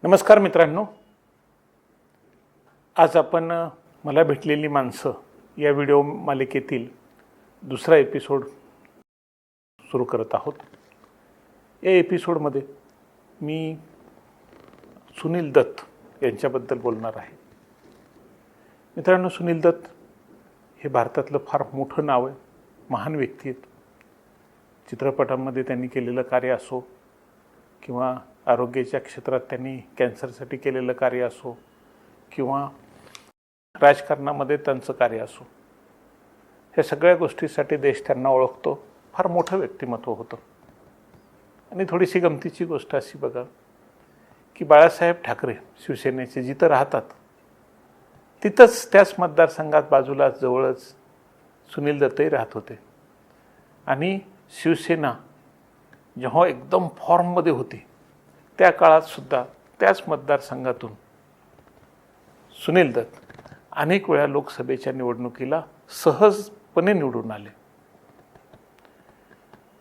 नमस्कार मित्रांनो, आज आपण मला भेटलेली माणसं या व्हिडिओ मालिकेतील दुसरा एपिसोड सुरू करत आहोत. या एपिसोडमध्ये मी सुनील दत्त यांच्याबद्दल बोलणार आहे. मित्रांनो, सुनील दत्त हे भारतातलं फार मोठं नाव आहे, महान व्यक्ती आहेत. चित्रपटांमध्ये त्यांनी केलेलं कार्य असो किंवा आरोग्याच्या क्षेत्रात त्यांनी कॅन्सरसाठी केलेलं कार्य असो किंवा राजकारणामध्ये त्यांचं कार्य असो, ह्या सगळ्या गोष्टीसाठी देश त्यांना ओळखतो. फार मोठं व्यक्तिमत्व होतं. आणि थोडीशी गमतीची गोष्ट अशी बघा की बाळासाहेब ठाकरे शिवसेनेचे जिथं राहतात तिथंच त्याच मतदारसंघात बाजूला जवळच सुनील दत्तही राहत होते. आणि शिवसेना जेव्हा एकदम फॉर्ममध्ये होती त्या काळात सुद्धा त्याच मतदारसंघातून सुनील दत्त अनेक वेळा लोकसभेच्या निवडणुकीला सहजपणे निवडून आले.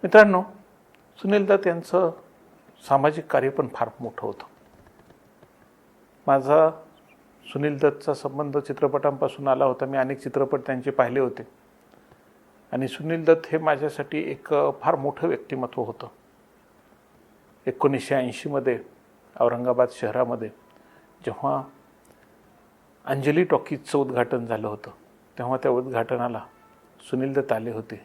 मित्रांनो, सुनील दत्त यांचं सामाजिक कार्य पण फार मोठं होतं. माझा सुनील दत्तचा संबंध चित्रपटांपासून आला होता. मी अनेक चित्रपट त्यांचे पाहिले होते आणि सुनील दत्त हे माझ्यासाठी एक फार मोठं व्यक्तिमत्व होतं. 1980मध्ये औरंगाबाद शहरामध्ये जेव्हा अंजली टॉकीजचं उद्घाटन झालं होतं तेव्हा त्या उद्घाटनाला सुनील दत्त आले होते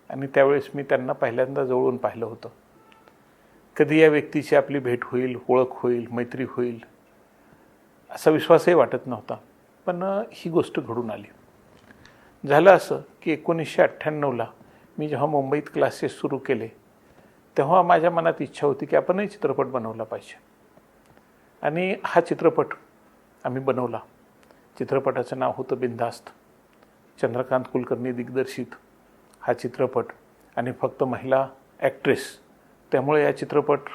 आणि त्यावेळेस मी त्यांना पहिल्यांदा जवळून पाहिलं होतं. कधी या व्यक्तीची आपली भेट होईल, ओळख होईल, मैत्री होईल असा विश्वासही वाटत नव्हता. पण ही गोष्ट घडून आली. झालं असं की 1998ला मी जेव्हा मुंबईत क्लासेस सुरू केले तेव्हा माझ्या मनात इच्छा होती की आपणही चित्रपट बनवला पाहिजे. आणि हा चित्रपट आम्ही बनवला. चित्रपटाचं नाव होतं बिनधास्त. चंद्रकांत कुलकर्णी दिग्दर्शित हा चित्रपट आणि फक्त महिला ॲक्ट्रेस, त्यामुळे या चित्रपट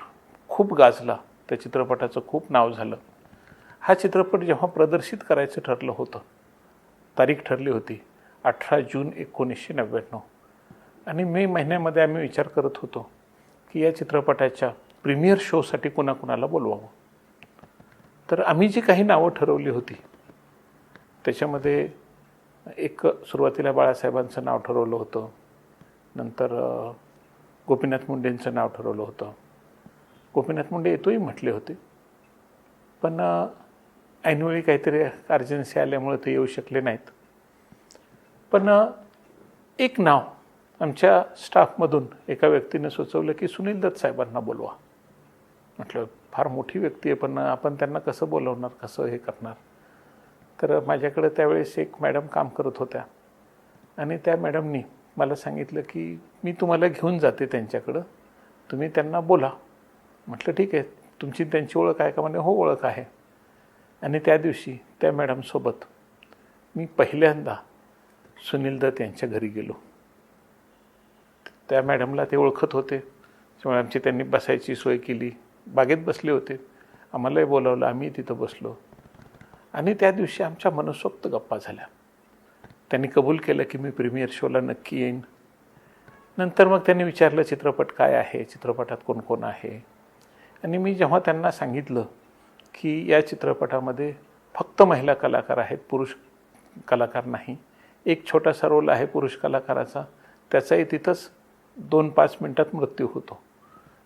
खूप गाजला. त्या चित्रपटाचं खूप नाव झालं. हा चित्रपट जेव्हा प्रदर्शित करायचं ठरलं होतं, तारीख ठरली होती 18 जून 1999 आणि मे महिन्यामध्ये आम्ही विचार करत होतो की या चित्रपटाच्या प्रीमियर शोसाठी कोणाकोणाला बोलवावं. तर आम्ही जी काही नावं ठरवली होती त्याच्यामध्ये एक सुरुवातीला बाळासाहेबांचं नाव ठरवलं होतं, नंतर गोपीनाथ मुंडेंचं नाव ठरवलं होतं. गोपीनाथ मुंडे येतोही म्हटले होते, पण ऐनवेळी काहीतरी अर्जन्सी आल्यामुळे ते येऊ शकले नाहीत. पण एक नाव आमच्या स्टाफमधून एका व्यक्तीने सुचवलं की सुनील दत्त साहेबांना बोलवा. म्हटलं फार मोठी व्यक्ती आहे, पण आपण त्यांना कसं बोलवणार, कसं हे करणार. तर माझ्याकडे त्यावेळेस एक मॅडम काम करत होत्या आणि त्या मॅडमनी मला सांगितलं की मी तुम्हाला घेऊन जाते त्यांच्याकडं, तुम्ही त्यांना बोला. म्हटलं ठीक आहे, तुमची त्यांची ओळख आहे का? म्हणे हो, ओळख आहे. आणि त्या दिवशी त्या मॅडमसोबत मी पहिल्यांदा सुनील दत्त यांच्या घरी गेलो. त्या मॅडमला ते ओळखत होते, त्यामुळे आमची त्यांनी बसायची सोय केली. बागेत बसले होते, आम्हालाही बोलावलं, आम्ही तिथं बसलो आणि त्या दिवशी आमच्या मनसोक्त गप्पा झाल्या. त्यांनी कबूल केलं की मी प्रीमियर शोला नक्की येईन. नंतर मग त्यांनी विचारलं चित्रपट काय आहे, चित्रपटात कोण कोण आहे. आणि मी जेव्हा त्यांना सांगितलं की या चित्रपटामध्ये फक्त महिला कलाकार आहेत, पुरुष कलाकार नाही, एक छोटासा रोल आहे पुरुष कलाकाराचा, त्याचाही तिथंच 2-5 मिनटात मृत्यू होतो,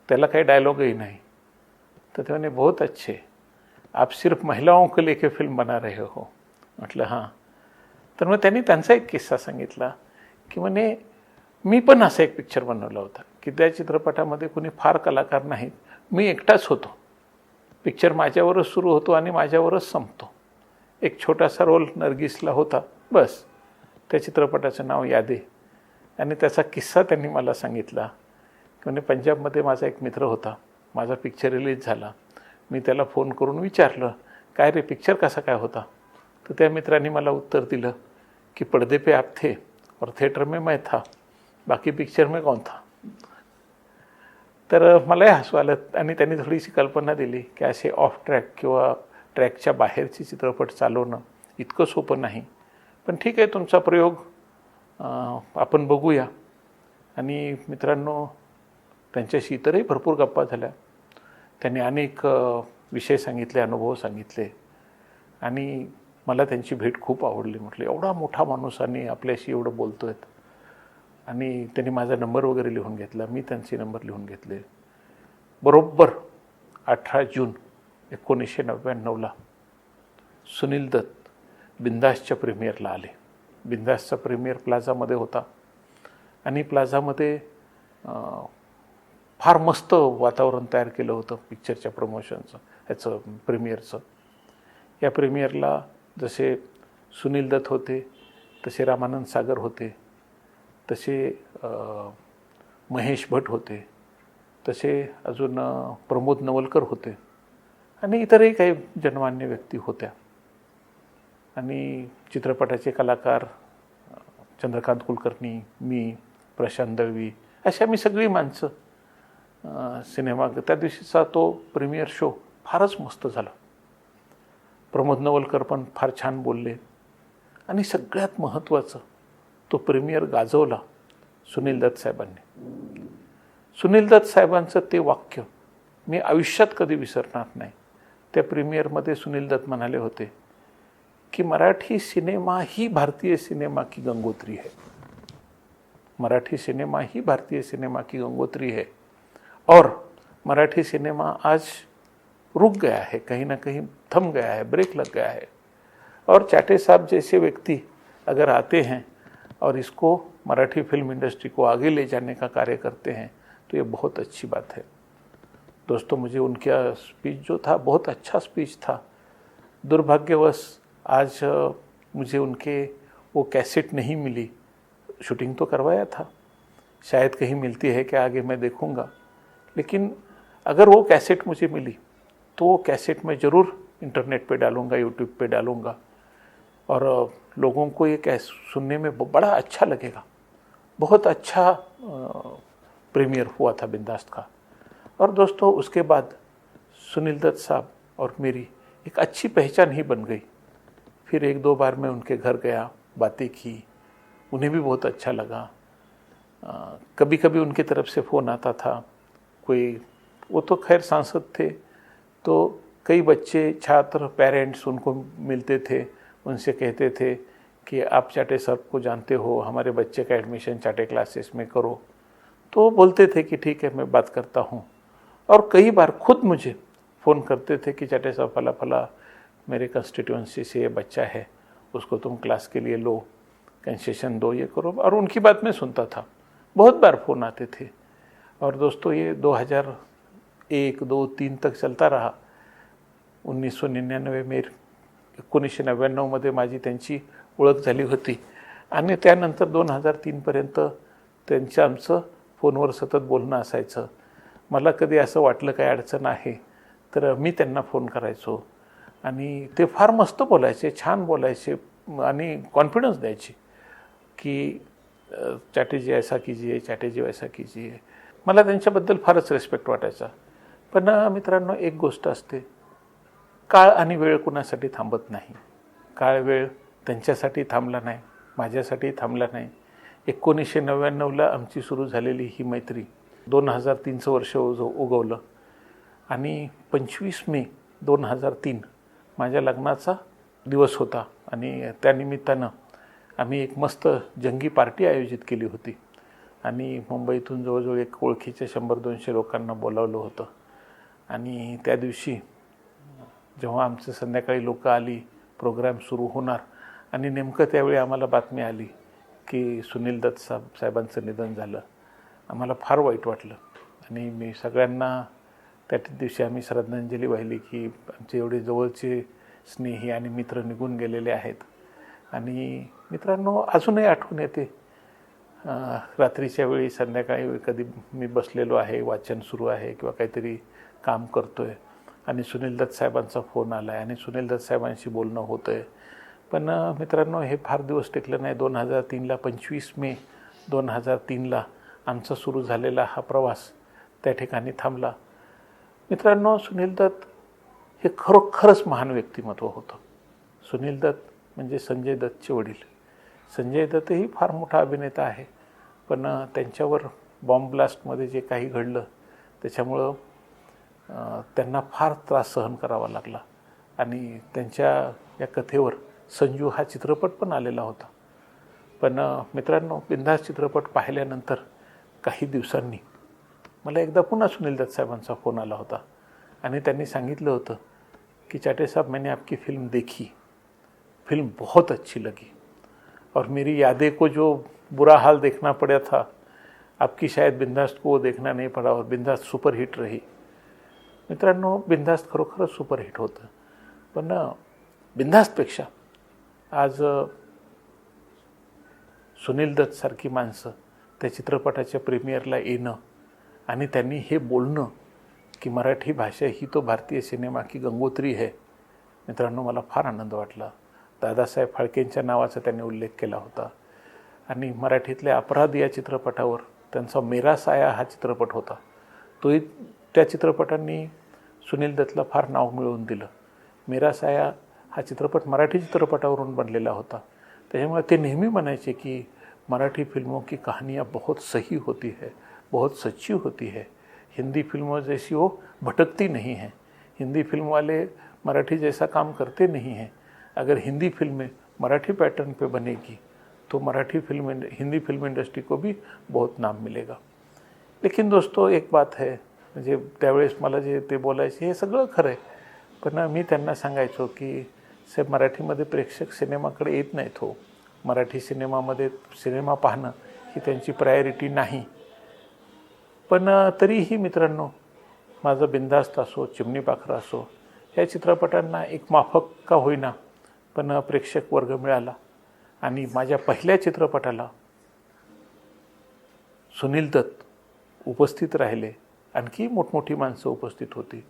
त्याला काही डायलॉगही नाही. तर ते म्हणे बहुत अच्छे, आप सिर्फ महिलाओं को लेके फिल्म बना रहे हो. म्हटलं हां. तर मग त्यांनी त्यांचा एक किस्सा सांगितला की म्हणे मी पण असा एक पिक्चर बनवला होता की त्या चित्रपटामध्ये कोणी फार कलाकार नाहीत, मी एकटाच होतो. पिक्चर माझ्यावरच सुरू होतो आणि माझ्यावरच संपतो. एक छोटासा रोल नर्गिसला होता, बस. त्या चित्रपटाचं नाव यादे. आणि त्याचा किस्सा त्यांनी मला सांगितला की म्हणजे पंजाबमध्ये माझा एक मित्र होता, माझा पिक्चर रिलीज झाला. मी त्याला फोन करून विचारलं काय रे पिक्चर कसा काय होता. तर त्या मित्रांनी मला उत्तर दिलं की पर्दे पे आप थे और थिएटर में मैं था, बाकी पिक्चर में कौन था. तर मलाही हसू आलं आणि त्यांनी थोडीशी कल्पना दिली की असे ऑफ ट्रॅक किंवा ट्रॅकच्या बाहेरचे चित्रपट चालवणं इतकं सोपं नाही. पण ठीक आहे, तुमचा प्रयोग आपण बघूया. आणि मित्रांनो, त्यांच्याशी इतरही भरपूर गप्पा झाल्या. त्यांनी अनेक विषय सांगितले, अनुभव सांगितले आणि मला त्यांची भेट खूप आवडली. म्हटलं एवढा मोठा माणूस आणि आपल्याशी एवढं बोलतो आहेत. आणि त्यांनी माझा नंबर वगैरे लिहून घेतला, मी त्यांचे नंबर लिहून घेतले. बरोबर 18 जून 1999ला सुनील दत्त बिंदासच्या प्रीमियरला आले. बिंदासचा प्रीमियर प्लाझामध्ये होता आणि प्लाझामध्ये फार मस्त वातावरण तयार केलं होतं पिक्चरच्या प्रमोशनचं, ह्याचं प्रीमियरचं. या प्रीमियरला जसे सुनील दत्त होते, तसे रामानंद सागर होते, तसे महेश भट होते, तसे अजून प्रमोद नवलकर होते आणि इतरही काही जनमान्य व्यक्ती होत्या. आणि चित्रपटाचे कलाकार चंद्रकांत कुलकर्णी, मी, प्रशांत दळवी, अशी आम्ही सगळी माणसं सिनेमा. त्या दिवशीचा तो प्रीमियर शो फारच मस्त झाला. प्रमोद नवलकर पण फार छान बोलले आणि सगळ्यात महत्त्वाचं तो प्रीमियर गाजवला सुनील दत्त साहेबांनी. सुनील दत्त साहेबांचं ते वाक्य मी आयुष्यात कधी विसरणार नाही. त्या प्रीमियरमध्ये सुनील दत्त म्हणाले होते कि मराठी सिनेमा ही भारतीय सिनेमा की गंगोत्री है. मराठी सिनेमा ही भारतीय सिनेमा की गंगोत्री है और मराठी सिनेमा आज रुक गया है, कहीं ना कहीं थम गया है, ब्रेक लग गया है. और चाटे साहब जैसे व्यक्ति अगर आते हैं और इसको मराठी फिल्म इंडस्ट्री को आगे ले जाने का कार्य करते हैं तो ये बहुत अच्छी बात है. दोस्तों, मुझे उनका स्पीच जो था बहुत अच्छा स्पीच था. दुर्भाग्यवश आज मुझे उनके वो कैसेट नहीं मिली. शूटिंग तो करवाया था, शायद कहीं मिलती है कि आगे मैं देखूंगा. लेकिन अगर वो कैसेट मुझे मिली तो वो कैसेट मैं ज़रूर इंटरनेट पे डालूंगा, यूट्यूब पे डालूंगा और लोगों को ये सुनने में बड़ा अच्छा लगेगा. बहुत अच्छा प्रीमियर हुआ था बिंदास का. और दोस्तों, उसके बाद सुनील दत्त साहब और मेरी एक अच्छी पहचान ही बन गई. फिर एक दो बार मैं उनके घर गया, बातें की, उन्हें भी बहुत अच्छा लगा. कभी कभी उनकी तरफ से फ़ोन आता था. कोई, वो तो खैर सांसद थे, तो कई बच्चे, छात्र, पेरेंट्स उनको मिलते थे, उनसे कहते थे कि आप चाटे साहब को जानते हो, हमारे बच्चे का एडमिशन चाटे क्लासेस में करो. तो बोलते थे कि ठीक है, मैं बात करता हूँ. और कई बार खुद मुझे फ़ोन करते थे कि चाटे साहब फला फला मेरे कंस्टिट्यूंसी से ये बच्चा है, उसको तुम क्लास के लिए लो, कंसेशन दो, ये करो. और उनकी बात मैं सुनता था. बहुत बार फ़ोन आते थे. और दोस्तों, ये 2001, 2, 3 तक चलता रहा. 1999 में 1999मध्ये माझी त्यांची ओळख झाली होती आणि त्यानंतर 2003पर्यंत त्यांचं आमचं फोनवर सतत बोलणं असायचं. मला कधी असं वाटलं काय अडचण आहे तर मी त्यांना फोन करायचो आणि ते फार मस्त बोलायचे, छान बोलायचे आणि कॉन्फिडन्स द्यायचे की चाटेजी ऐसा कीजिए, चाटेजी वैसा कीजिए. मला त्यांच्याबद्दल फारच रिस्पेक्ट वाटायचा. पण मित्रांनो, एक गोष्ट असते, काळ आणि वेळ कुणासाठी थांबत नाही. काळ वेळ त्यांच्यासाठी थांबला नाही, माझ्यासाठी थांबला नाही. 1999ला आमची सुरू झालेली ही मैत्री 2003चं वर्ष उगवलं आणि 25 मे 2003 माझ्या लग्नाचा दिवस होता आणि त्यानिमित्तानं आम्ही एक मस्त जंगी पार्टी आयोजित केली होती आणि मुंबईतून जवळजवळ एक ओळखीच्या 100-200 लोकांना बोलावलं होतं. आणि त्या दिवशी जेव्हा आमचं संध्याकाळी लोक आली, प्रोग्राम सुरू होणार आणि नेमकं त्यावेळी आम्हाला बातमी आली की सुनील दत्त साहेबांचं निधन झालं. आम्हाला फार वाईट वाटलं आणि मी सगळ्यांना त्या दिवशी आम्ही श्रद्धांजली वाहिली की आमचे एवढे जवळचे स्नेही आणि मित्र निघून गेलेले आहेत. आणि मित्रांनो, अजूनही आठवण येते. रात्रीच्या वेळी, संध्याकाळी कधी मी बसलेलो आहे, वाचन सुरू आहे किंवा काहीतरी काम करतो आहे आणि सुनील दत्त साहेबांचा फोन आला आहे आणि सुनील दत्त साहेबांशी बोलणं होतं आहे. पण मित्रांनो, हे फार दिवस टिकलं नाही. 2003ला 25 मे 2003ला आमचा सुरू झालेला हा प्रवास त्या ठिकाणी थांबला. मित्रांनो, सुनील दत्त हे खरोखरच महान व्यक्तिमत्व होतं. सुनील दत्त म्हणजे संजय दत्तचे वडील. संजय दत्तही फार मोठा अभिनेता आहे, पण त्यांच्यावर बॉम्ब ब्लास्टमध्ये जे काही घडलं त्याच्यामुळं त्यांना फार त्रास सहन करावा लागला आणि त्यांच्या या कथेवर संजू हा चित्रपट पण आलेला होता. पण मित्रांनो, बिनधास्त चित्रपट पाहिल्यानंतर काही दिवसांनी मला एकदा पुन्हा सुनील दत्त साहेबांचा फोन आला होता आणि त्यांनी सांगितलं होतं कि चाटे साहब, मैंने आपकी फिल्म देखी, फिल्म बहुत अच्छी लगी और मेरी यादें को जो बुरा हाल देखना पड़ा था, आपकी शायद बिनधास्त को वो देखना नहीं पड़ा और बिनधास्त सुपरहिट रही. मित्रांनो, बिनधास्त खरोखरच सुपरहिट होतं. पण बिनधास्तपेक्षा आज सुनील दत्त सारखी माणसं त्या चित्रपटाच्या प्रीमियरला येणं आणि त्यांनी हे बोलणं की मराठी भाषा ही तो भारतीय सिनेमा की गंगोत्री है, मित्रांनो मला फार आनंद वाटला. दादासाहेब फाळकेंच्या नावाचा त्यांनी उल्लेख केला होता आणि मराठीतल्या अपराध या चित्रपटावर त्यांचा मेरा साया हा चित्रपट होता. तोही त्या चित्रपटांनी सुनील दत्तला फार नाव मिळवून दिलं. मेरा साया हा चित्रपट मराठी चित्रपटावरून बनलेला होता. त्याच्यामुळे ते नेहमी म्हणायचे की मराठी फिल्मों की कहानियाँ बहुत सही होती है, बहुत सच्ची होती है. हिंदी फिल्मों जैसी वो भटकती नहीं हैं. हिंदी फिल्म वाले मराठी जैसा काम करते नहीं हैं. अगर हिंदी फिल्में मराठी पैटर्न पे बनेगी तो हिंदी फिल्म इंडस्ट्री को भी बहुत नाम मिलेगा. लेकिन दोस्तों, एक बात है, म्हणजे त्यावेळेस मला जे ते बोलायचे हे सगळं खरं आहे, पण मी त्यांना सांगायचो की साहेब, मराठीमध्ये प्रेक्षक सिनेमाकडे येत नाहीत हो. मराठी सिनेमामध्ये सिनेमा पाहणं ही त्यांची प्रायोरिटी नाही. पण तरीही मित्रांनो, माझं बिनधास्त असो, चिमणी पाखरं असो, या चित्रपटांना एक माफक का होईना पण प्रेक्षक वर्ग मिळाला आणि माझ्या पहिल्या चित्रपटाला सुनील दत्त उपस्थित राहिले. आणखी मोठमोठी माणसं उपस्थित होती,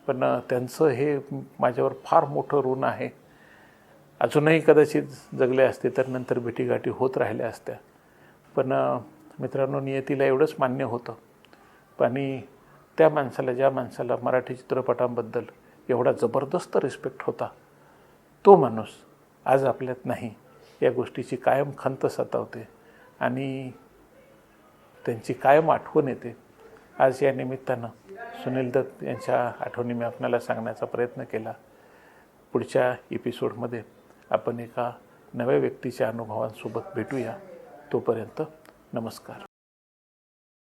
पण त्यांचं हे माझ्यावर फार मोठं ऋण आहे. अजूनही कदाचित जगले असते तर नंतर भेटीगाठी होत राहिल्या असत्या. पण मित्रांनो, नियतीला एवढंच मान्य होतं. आणि त्या माणसाला, ज्या माणसाला मराठी चित्रपटांबद्दल एवढा जबरदस्त रिस्पेक्ट होता, तो माणूस आज आपल्यात नाही. या गोष्टीची कायम खंत सतावते आणि त्यांची कायम आठवण येते. आज या निमित्तानं सुनील दत्त यांच्या आठवणी मी आपल्याला सांगण्याचा प्रयत्न केला. पुढच्या एपिसोडमध्ये आपण एका नव्या व्यक्तीच्या अनुभवांसोबत भेटूया. तोपर्यंत नमस्कार.